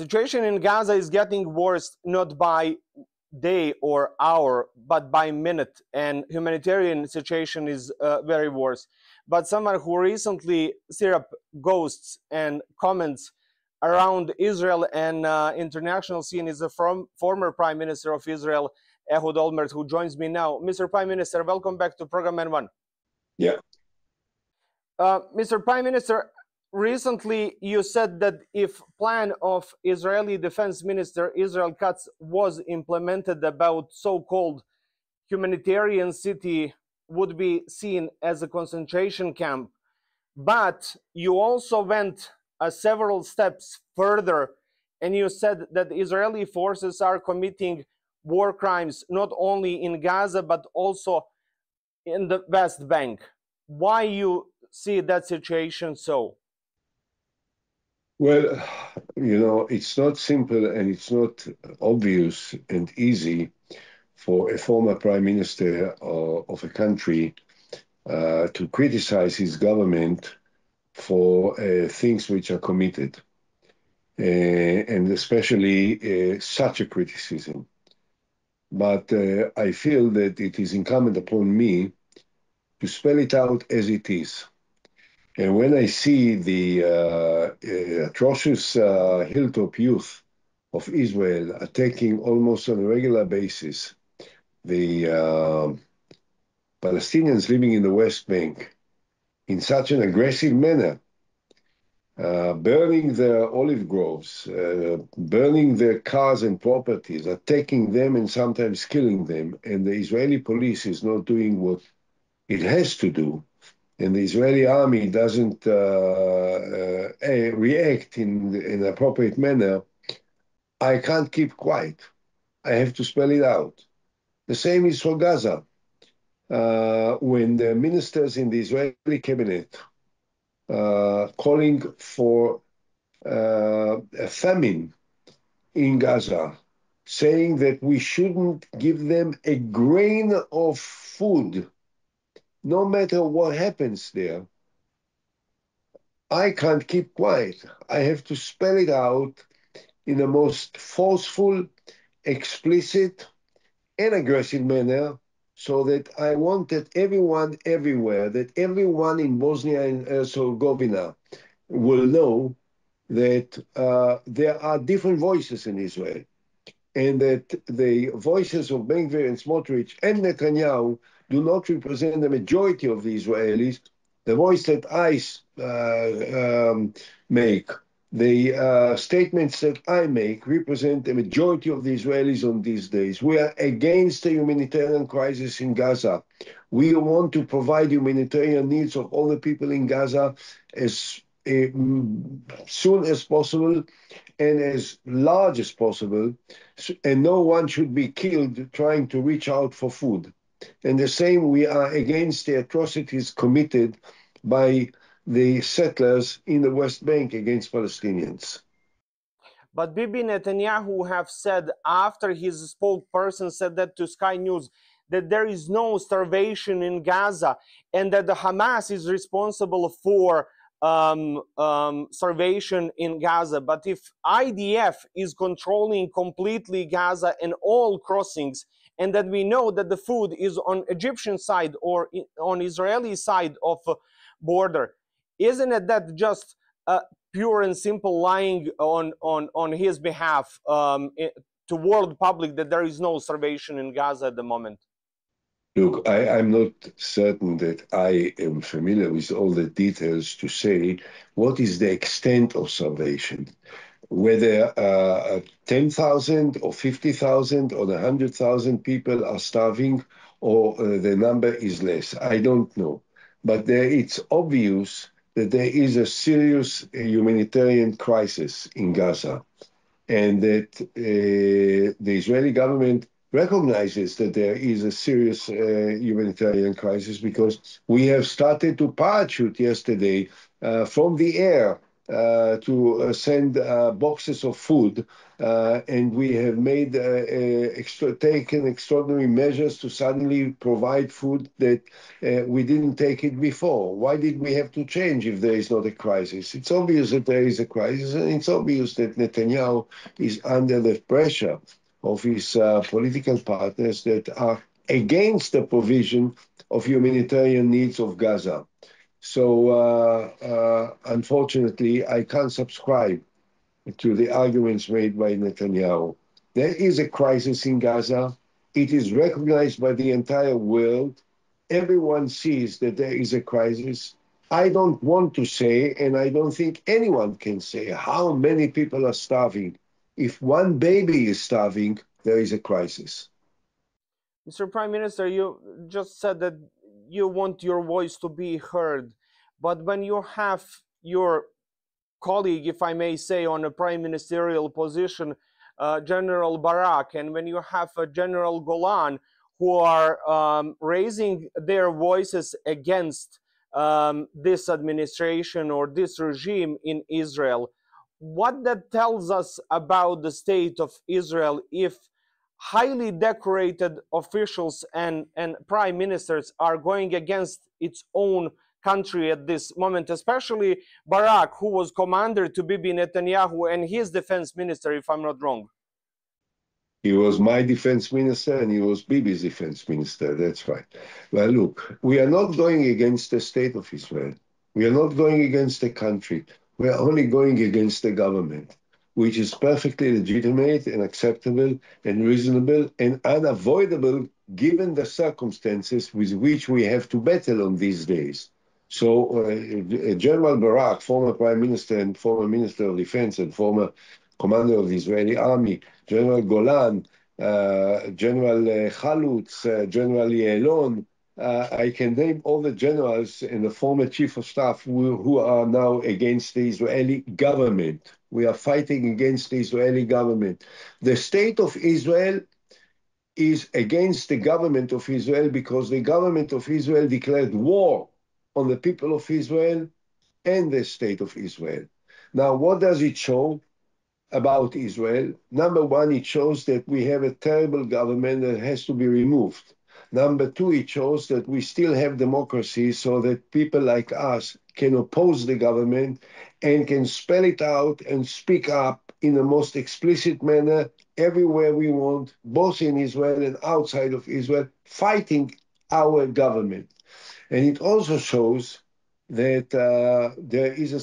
Situation in Gaza is getting worse, not by day or hour, but by minute, and humanitarian situation is very worse. But someone who recently threw up ghosts and comments around Israel and international scene is the former Prime Minister of Israel, Ehud Olmert, who joins me now. Mr. Prime Minister, welcome back to Program N1. Yeah. Mr. Prime Minister, recently you said that if plan of Israeli Defense Minister Israel Katz was implemented about so-called humanitarian city would be seen as a concentration camp. But you also went several steps further, and you said that Israeli forces are committing war crimes not only in Gaza but also in the West Bank. Why you see that situation so? Well, you know, it's not simple and it's not obvious and easy for a former prime minister of a country to criticize his government for things which are committed, and especially such a criticism. But I feel that it is incumbent upon me to spell it out as it is. And when I see the atrocious hilltop youth of Israel attacking almost on a regular basis the Palestinians living in the West Bank in such an aggressive manner, burning their olive groves, burning their cars and properties, attacking them and sometimes killing them, and the Israeli police is not doing what it has to do, and the Israeli army doesn't react in an appropriate manner, I can't keep quiet. I have to spell it out. The same is for Gaza. When the ministers in the Israeli cabinet calling for a famine in Gaza, saying that we shouldn't give them a grain of food, no matter what happens there, I can't keep quiet. I have to spell it out in the most forceful, explicit, and aggressive manner, so that I want that everyone everywhere, that everyone in Bosnia and Herzegovina will know that there are different voices in Israel, and that the voices of Ben-Gvir and Smotrich and Netanyahu do not represent the majority of the Israelis. The voice that I make, the statements that I make represent the majority of the Israelis on these days. We are against the humanitarian crisis in Gaza. We want to provide humanitarian needs of all the people in Gaza as soon as possible and as large as possible, and no one should be killed trying to reach out for food. And the same, we are against the atrocities committed by the settlers in the West Bank against Palestinians. But Bibi Netanyahu have said, after his spokesperson said that to Sky News, that there is no starvation in Gaza and that the Hamas is responsible for starvation in Gaza. But if IDF is controlling completely Gaza and all crossings, and that we know that the food is on Egyptian side or on Israeli side of border, isn't it that just pure and simple lying on his behalf to world public that there is no starvation in Gaza at the moment? Look, I'm not certain that I am familiar with all the details to say what is the extent of starvation. Whether 10,000 or 50,000 or 100,000 people are starving or the number is less, I don't know. But it's obvious that there is a serious humanitarian crisis in Gaza, and that the Israeli government recognizes that there is a serious humanitarian crisis, because we have started to parachute yesterday from the air to send boxes of food, and we have made taken extraordinary measures to suddenly provide food that we didn't take it before. Why did we have to change if there is not a crisis? It's obvious that there is a crisis, and it's obvious that Netanyahu is under the pressure of his political partners that are against the provision of humanitarian needs of Gaza. So, unfortunately, I can't subscribe to the arguments made by Netanyahu. There is a crisis in Gaza. It is recognized by the entire world. Everyone sees that there is a crisis. I don't want to say, and I don't think anyone can say, how many people are starving. If one baby is starving, there is a crisis. Mr. Prime Minister, you just said that you want your voice to be heard, but when you have your colleague, if I may say, on a prime ministerial position, General Barak, and when you have General Golan, who are raising their voices against this administration or this regime in Israel, what that tells us about the state of Israel if highly decorated officials and prime ministers are going against its own country at this moment, especially Barak, who was commander to Bibi Netanyahu and his defense minister, if I'm not wrong. He was my defense minister and he was Bibi's defense minister. That's right. Well, look, we are not going against the state of Israel. We are not going against the country. We are only going against the government, which is perfectly legitimate and acceptable and reasonable and unavoidable given the circumstances with which we have to battle on these days. So General Barak, former prime minister and former minister of defense and former commander of the Israeli army, General Golan, General Chalutz, General Yelon. I can name all the generals and the former chief of staff who are now against the Israeli government. We are fighting against the Israeli government. The state of Israel is against the government of Israel because the government of Israel declared war on the people of Israel and the state of Israel. Now, what does it show about Israel? Number one, it shows that we have a terrible government that has to be removed. Number two, it shows that we still have democracy so that people like us can oppose the government and can spell it out and speak up in the most explicit manner everywhere we want, both in Israel and outside of Israel, fighting our government. And it also shows that there is a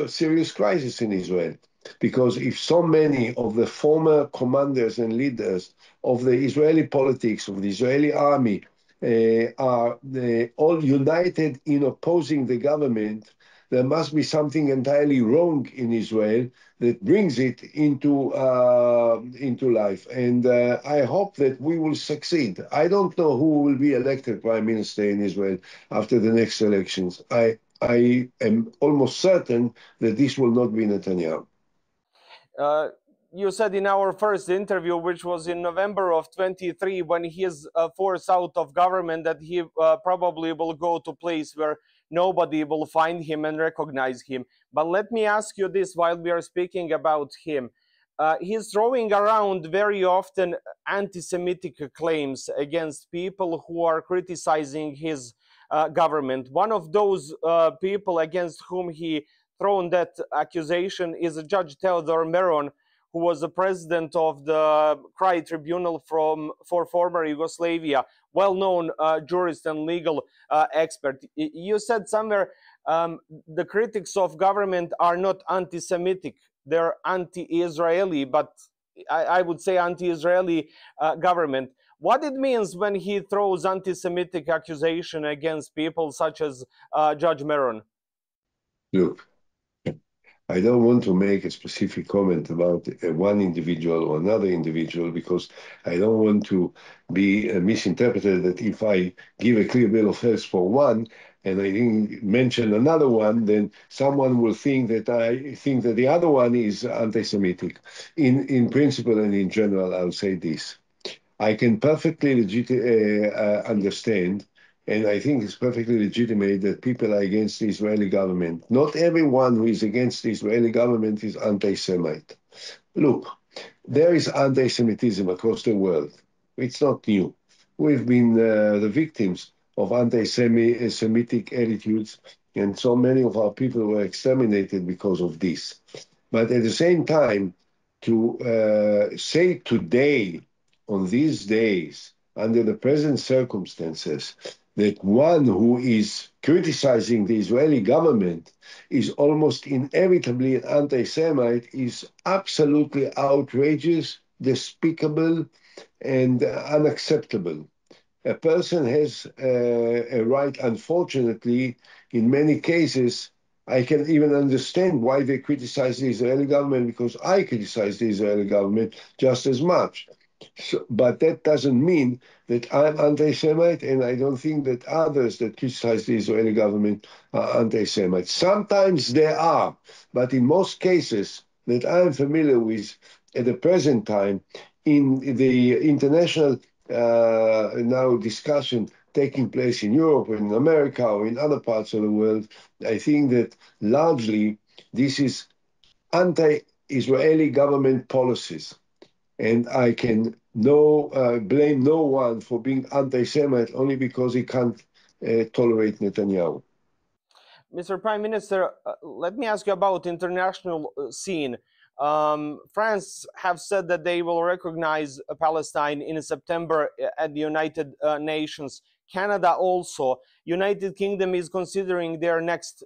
serious crisis in Israel. Because if so many of the former commanders and leaders of the Israeli politics, of the Israeli army, are all united in opposing the government, there must be something entirely wrong in Israel that brings it into life. And I hope that we will succeed. I don't know who will be elected prime minister in Israel after the next elections. I am almost certain that this will not be Netanyahu. You said in our first interview, which was in November of 23, when he is forced out of government, that he probably will go to a place where nobody will find him and recognize him. But let me ask you this while we are speaking about him. He's throwing around very often anti-Semitic claims against people who are criticizing his government. One of those people against whom he thrown that accusation is Judge Theodore Meron, who was the president of the Cry Tribunal for former Yugoslavia, well-known jurist and legal expert. You said somewhere the critics of government are not anti-Semitic, they're anti-Israeli, but I would say anti-Israeli government. What it means when he throws anti-Semitic accusation against people such as Judge Meron? Look, I don't want to make a specific comment about one individual or another individual because I don't want to be misinterpreted that if I give a clear bill of health for one and I didn't mention another one, then someone will think that I think that the other one is anti-Semitic. In principle and in general, I'll say this. I can perfectly understand And I think it's perfectly legitimate that people are against the Israeli government. Not everyone who is against the Israeli government is anti-Semite. Look, there is anti-Semitism across the world. It's not new. We've been the victims of anti-Semitic attitudes, and so many of our people were exterminated because of this. But at the same time, to say today, on these days, under the present circumstances, that one who is criticizing the Israeli government is almost inevitably an anti-Semite is absolutely outrageous, despicable, and unacceptable. A person has a right, unfortunately, in many cases, I can even understand why they criticize the Israeli government, because I criticize the Israeli government just as much. So, but that doesn't mean that I'm anti-Semite, and I don't think that others that criticize the Israeli government are anti-Semite. Sometimes they are, but in most cases that I'm familiar with at the present time, in the international now discussion taking place in Europe or in America or in other parts of the world, I think that largely this is anti-Israeli government policies. And I can blame no one for being anti-Semite only because he can't tolerate Netanyahu. Mr. Prime Minister, let me ask you about international scene. France have said that they will recognize Palestine in September at the United Nations. Canada also. United Kingdom is considering their next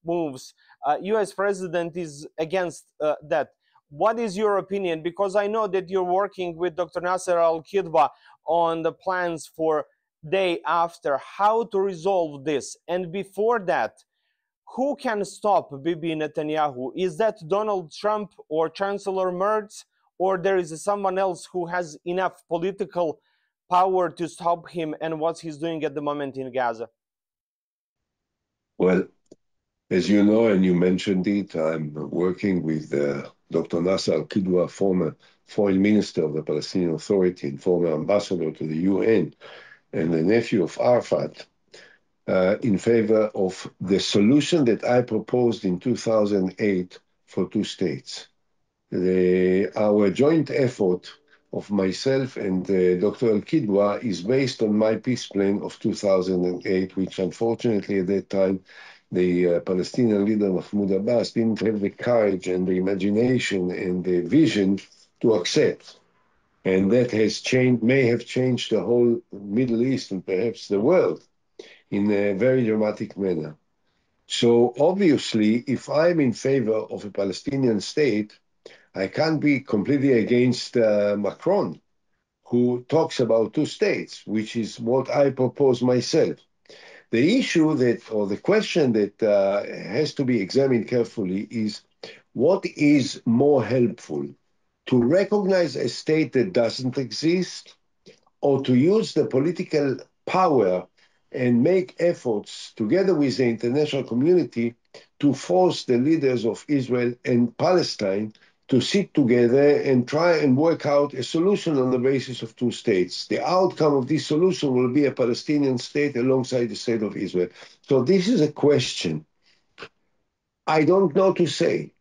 moves. U.S. president is against that. What is your opinion? Because I know that you're working with Dr. Nasser Al-Kidwa on the plans for day after, how to resolve this. And before that, who can stop Bibi Netanyahu? Is that Donald Trump or Chancellor Merz, or there is someone else who has enough political power to stop him and what he's doing at the moment in Gaza? Well, as you know, and you mentioned it, I'm working with Dr. Nasser Al-Kidwa, former foreign minister of the Palestinian Authority and former ambassador to the UN, and the nephew of Arafat, in favor of the solution that I proposed in 2008 for two states. Our joint effort of myself and Dr. Al-Kidwa is based on my peace plan of 2008, which unfortunately at that time the Palestinian leader Mahmoud Abbas didn't have the courage and the imagination and the vision to accept. And that has changed, may have changed the whole Middle East and perhaps the world in a very dramatic manner. So obviously, if I'm in favor of a Palestinian state, I can't be completely against Macron, who talks about two states, which is what I propose myself. The issue that, or the question that has to be examined carefully is, what is more helpful? To recognize a state that doesn't exist, or to use the political power and make efforts together with the international community to force the leaders of Israel and Palestine to sit together and try and work out a solution on the basis of two states. The outcome of this solution will be a Palestinian state alongside the state of Israel. So this is a question. I don't know to say.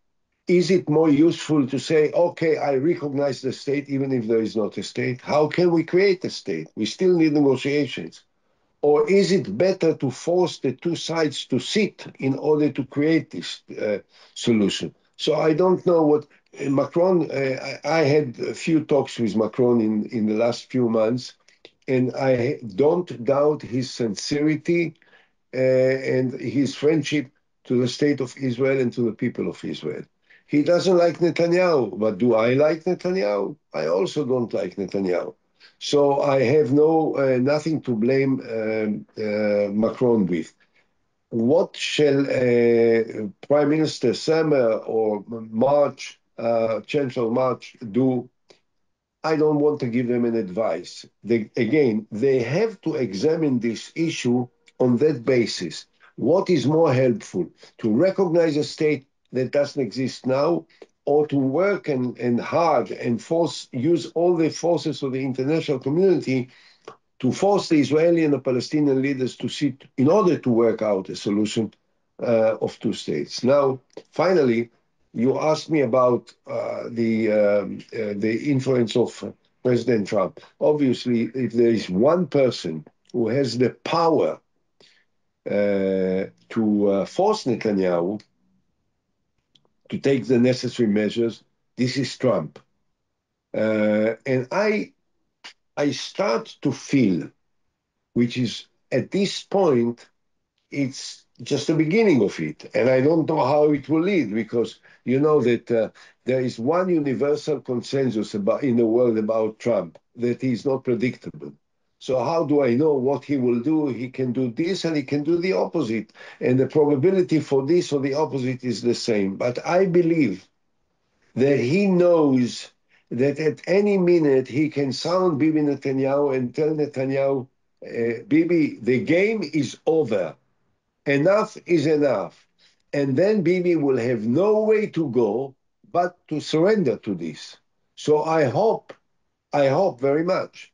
Is it more useful to say, okay, I recognize the state even if there is not a state? How can we create a state? We still need negotiations. Or is it better to force the two sides to sit in order to create this solution? So I don't know what Macron, I had a few talks with Macron in the last few months, and I don't doubt his sincerity and his friendship to the state of Israel and to the people of Israel. He doesn't like Netanyahu, but do I like Netanyahu? I also don't like Netanyahu. So I have nothing to blame Macron with. What shall Prime Minister Summer or Chancellor March do? I don't want to give them an advice. They have to examine this use on that basis. What is more helpful, to recognize a state that doesn't exist now, or to work and hard and use all the forces of the international community to force the Israeli and the Palestinian leaders to sit in order to work out a solution of two states. Now, finally, you asked me about the influence of President Trump. Obviously, if there is one person who has the power to force Netanyahu to take the necessary measures, this is Trump. And I start to feel, which is at this point, it's just the beginning of it. And I don't know how it will lead, because you know that there is one universal consensus in the world about Trump, that he's not predictable. So how do I know what he will do? He can do this and he can do the opposite. And the probability for this or the opposite is the same. But I believe that he knows that at any minute he can sound Bibi Netanyahu and tell Netanyahu, Bibi, the game is over. Enough is enough. And then Bibi will have no way to go but to surrender to this. So I hope very much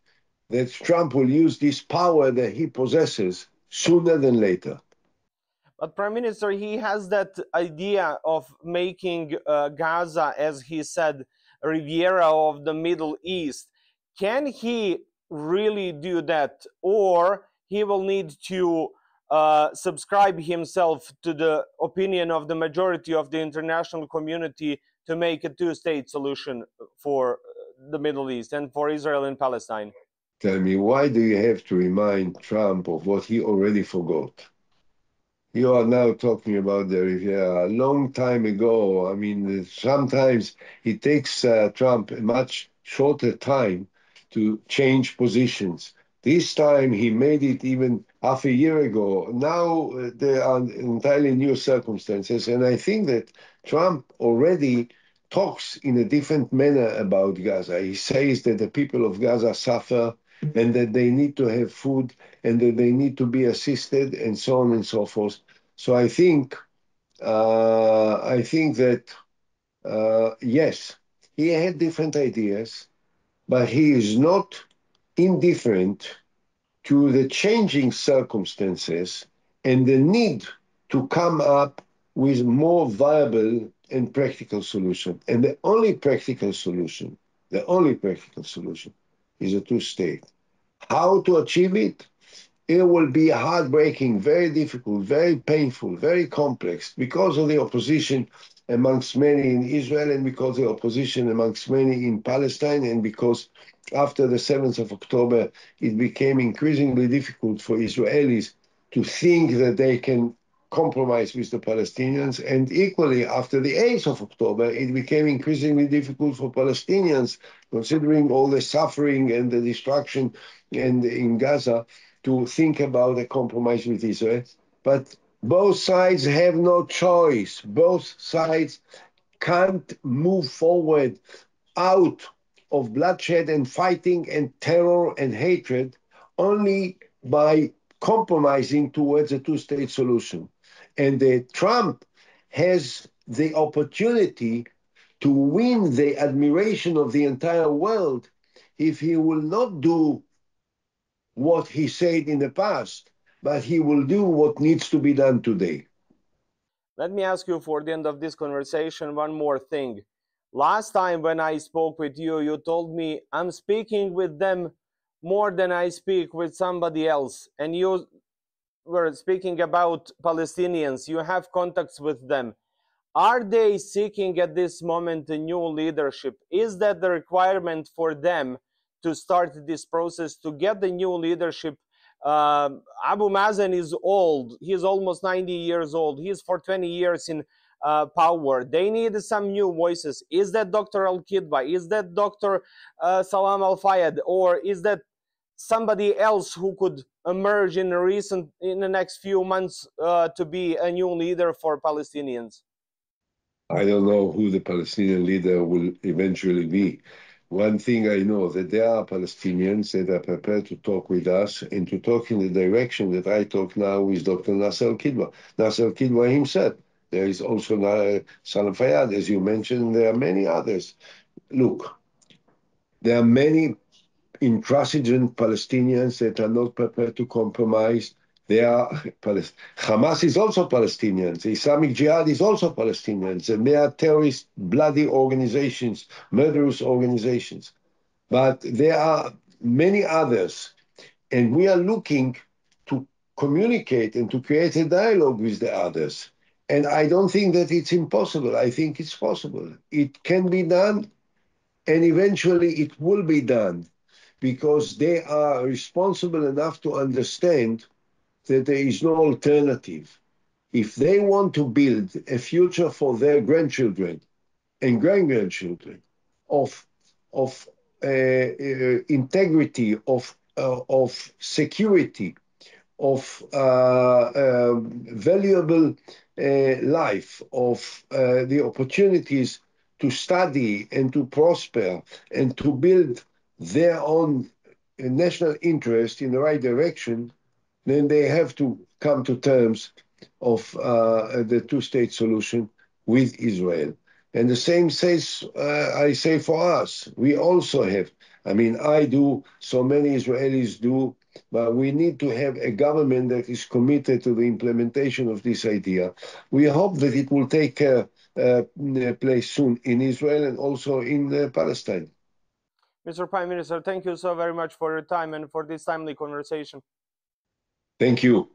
that Trump will use this power that he possesses sooner than later. But Prime Minister, he has that idea of making Gaza, as he said, Riviera of the Middle East. Can he really do that? Or he will need to subscribe himself to the opinion of the majority of the international community to make a two-state solution for the Middle East and for Israel and Palestine? Tell me, why do you have to remind Trump of what he already forgot? You are now talking about the Riviera. A long time ago, I mean, sometimes it takes Trump a much shorter time to change positions. This time he made it even half a year ago. Now there are entirely new circumstances, and I think that Trump already talks in a different manner about Gaza. He says that the people of Gaza suffer and that they need to have food and that they need to be assisted and so on and so forth. So I think that yes, he had different ideas, but he is not indifferent to the changing circumstances and the need to come up with more viable and practical solution. And the only practical solution is a two-state. How to achieve it? It will be heartbreaking, very difficult, very painful, very complex, because of the opposition amongst many in Israel and because of the opposition amongst many in Palestine, and because after the 7th of October, it became increasingly difficult for Israelis to think that they can compromise with the Palestinians. And equally, after the 8th of October, it became increasingly difficult for Palestinians, considering all the suffering and the destruction in Gaza, to think about a compromise with Israel. But both sides have no choice. Both sides can't move forward out of bloodshed and fighting and terror and hatred only by compromising towards a two-state solution. And Trump has the opportunity to win the admiration of the entire world if he will not do what he said in the past, but he will do what needs to be done today. Let me ask you, for the end of this conversation, one more thing. Last time when I spoke with you, you told me I'm speaking with them more than I speak with somebody else. And you were speaking about Palestinians. You have contacts with them. Are they seeking at this moment a new leadership? Is that the requirement for them to start this process, to get the new leadership? Abu Mazen is old. He's almost 90 years old. He's for 20 years in power. They need some new voices. Is that Dr. Al-Kidwa? Is that Dr. Salam Al-Fayed? Or is that somebody else who could emerge in the next few months to be a new leader for Palestinians? I don't know who the Palestinian leader will eventually be. One thing I know, that there are Palestinians that are prepared to talk with us and to talk in the direction that I talk now with Dr. Nasser Al-Kidwa. Nasser Al-Kidwa himself. There is also Salam Fayyad, as you mentioned, and there are many others. Look, there are many intransigent Palestinians that are not prepared to compromise. Hamas is also Palestinians. Islamic Jihad is also Palestinians. And they are terrorist, bloody organizations, murderous organizations. But there are many others. And we are looking to communicate and to create a dialogue with the others. And I don't think that it's impossible. I think it's possible. It can be done, and eventually it will be done, because they are responsible enough to understand that there is no alternative. If they want to build a future for their grandchildren and great-grandchildren of integrity, of security, of valuable life, of the opportunities to study and to prosper and to build their own national interest in the right direction, then they have to come to terms of the two-state solution with Israel. And the same says, I say for us, we also have, I mean, I do, so many Israelis do, but we need to have a government that is committed to the implementation of this idea. We hope that it will take place soon in Israel and also in Palestine. Mr. Prime Minister, thank you so very much for your time and for this timely conversation. Thank you.